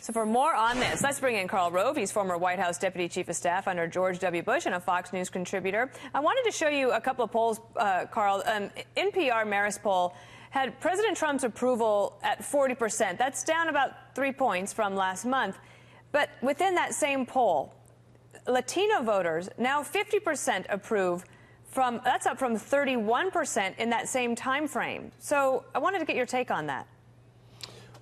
So for more on this, let's bring in Karl Rove. He's former White House Deputy Chief of Staff under George W. Bush and a Fox News contributor. I wanted to show you a couple of polls, Karl. NPR Marist poll had President Trump's approval at 40%. That's down about 3 points from last month. But within that same poll, Latino voters, now 50% approve. That's up from 31% in that same time frame. So I wanted to get your take on that.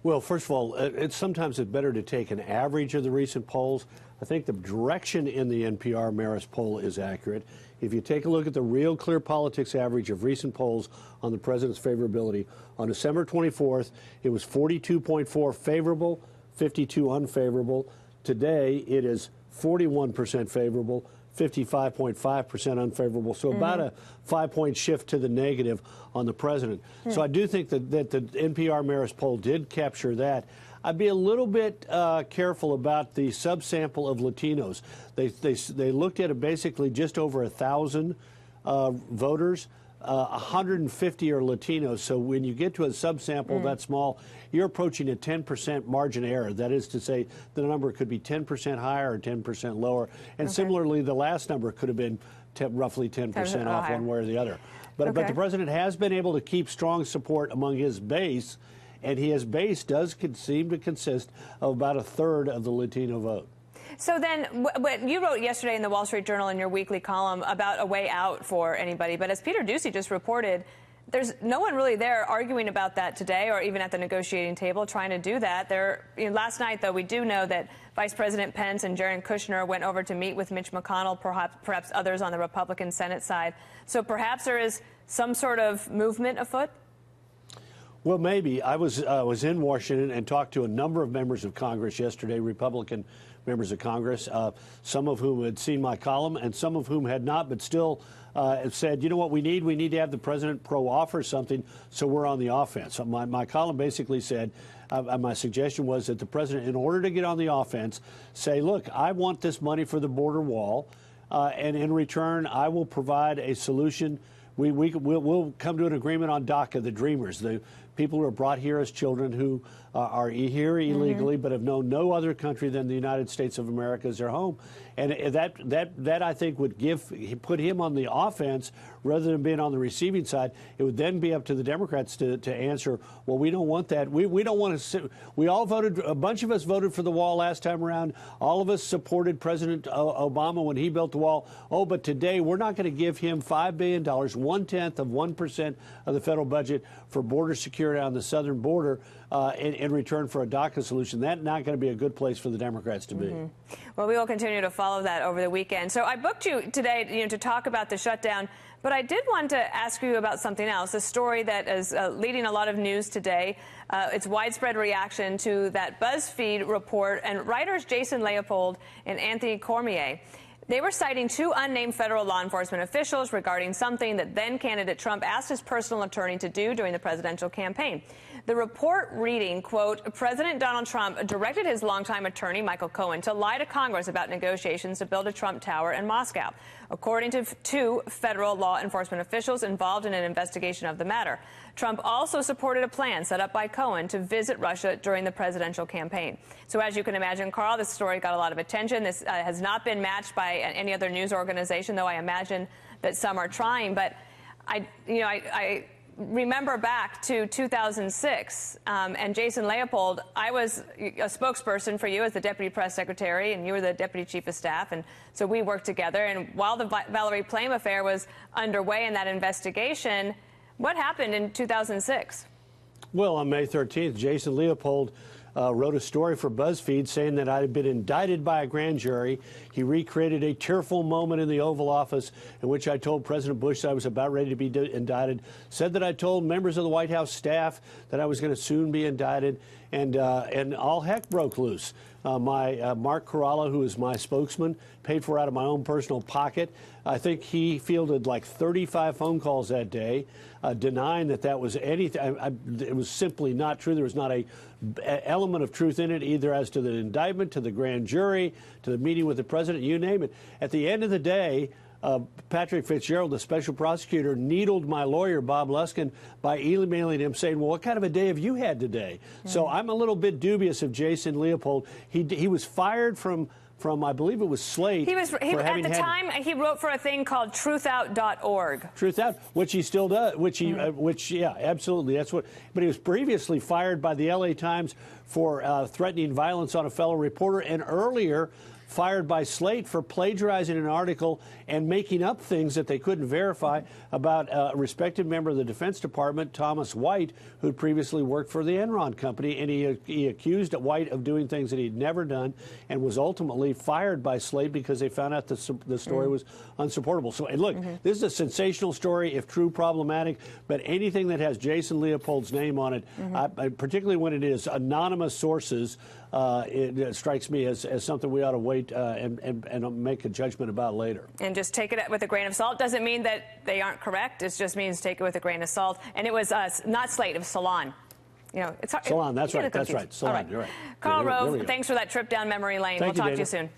Well, first of all, sometimes it's better to take an average of the recent polls. I think the direction in the NPR Marist poll is accurate. If you take a look at the Real Clear Politics average of recent polls on the president's favorability, on December 24th, it was 42.4 favorable, 52 unfavorable. Today, it is 41% favorable, 55.5% unfavorable, so about a 5-point shift to the negative on the president. So I do think that the NPR Marist poll did capture that. I'd be a little bit careful about the subsample of Latinos. They looked at basically just over 1,000 voters. 150 are Latinos. So when you get to a subsample that small, you're approaching a 10% margin error. That is to say, the number could be 10% higher or 10% lower. And similarly, the last number could have been roughly 10% off one way or the other. But the president has been able to keep strong support among his base, and his base does seem to consist of about a third of the Latino vote. So then, what you wrote yesterday in the Wall Street Journal in your weekly column about a way out for anybody, but as Peter Doocy just reported, there's no one really there arguing about that today or even at the negotiating table trying to do that. Last night, though, we do know that Vice President Pence and Jared Kushner went over to meet with Mitch McConnell, perhaps others on the Republican Senate side. So perhaps there is some sort of movement afoot? Well, maybe. I was in Washington and talked to a number of members of Congress yesterday, Republican members of Congress, some of whom had seen my column and some of whom had not, but still have said, you know what we need? We need to have the president pro-offer something so we're on the offense. So my column basically said, my suggestion was that the president, in order to get on the offense, say, look, I want this money for the border wall, and in return, I will provide a solution. We'll come to an agreement on DACA, the Dreamers, the people who are brought here as children who are here illegally but have known no other country than the United States of America as their home. And that I think would put him on the offense rather than being on the receiving side. It would then be up to the Democrats to answer, well, we don't want that. We don't want to. We all voted, a bunch of us voted for the wall last time around. All of us supported President Obama when he built the wall. Oh, but today we're not going to give him $5 billion, 1/10 of 1% of the federal budget for border security on the southern border in return for a DACA solution. That's not going to be a good place for the Democrats to be. Well, we will continue to follow that over the weekend. So I booked you today, to talk about the shutdown, but I did want to ask you about something else, a story that is leading a lot of news today. It's widespread reaction to that BuzzFeed report, and writers Jason Leopold and Anthony Cormier, they were citing two unnamed federal law enforcement officials regarding something that then-candidate Trump asked his personal attorney to do during the presidential campaign. The report reading, quote, President Donald Trump directed his longtime attorney, Michael Cohen, to lie to Congress about negotiations to build a Trump Tower in Moscow, according to two federal law enforcement officials involved in an investigation of the matter. Trump also supported a plan set up by Cohen to visit Russia during the presidential campaign. So as you can imagine, Karl, this story got a lot of attention. This has not been matched by any other news organization, though I imagine that some are trying. But I remember back to 2006 and Jason Leopold. I was a spokesperson for you as the deputy press secretary, and you were the deputy chief of staff. And so we worked together. And while the Valerie Plame affair was underway in that investigation, what happened in 2006? Well, on May 13th, Jason Leopold wrote a story for BuzzFeed saying that I had been indicted by a grand jury. He recreated a tearful moment in the Oval Office in which I told President Bush that I was about ready to be indicted, said that I told members of the White House staff that I was going to soon be indicted, and all heck broke loose. Mark Coralla, who is my spokesman, paid for it out of my own personal pocket. I think he fielded like 35 phone calls that day, denying that was anything. It was simply not true. There was not a element of truth in it, either as to the indictment, to the grand jury, to the meeting with the president, you name it. At the end of the day, Patrick Fitzgerald, the special prosecutor, needled my lawyer, Bob Luskin, by emailing him saying, well, what kind of a day have you had today? So I'm a little bit dubious of Jason Leopold. He was fired from I believe it was Slate. At the time, he wrote for a thing called truthout.org. Truth Out, which he still does, yeah, absolutely. That's what, but he was previously fired by the LA Times for threatening violence on a fellow reporter, and earlier fired by Slate for plagiarizing an article and making up things that they couldn't verify about a respected member of the Defense Department, Thomas White, who'd previously worked for the Enron company, and he accused White of doing things that he'd never done, and was ultimately fired by Slate because they found out the story was unsupportable. So, and look, this is a sensational story, if true, problematic, but anything that has Jason Leopold's name on it, particularly when it is anonymous sources, it strikes me as something we ought to wait and make a judgment about later. And just take it with a grain of salt. Doesn't mean that they aren't correct. It just means take it with a grain of salt. And it was not Slate, it was Salon. You know, it's hard. Salon, that's right. Salon, all right. You're right. Karl Rove, thanks for that trip down memory lane. We'll talk to you soon.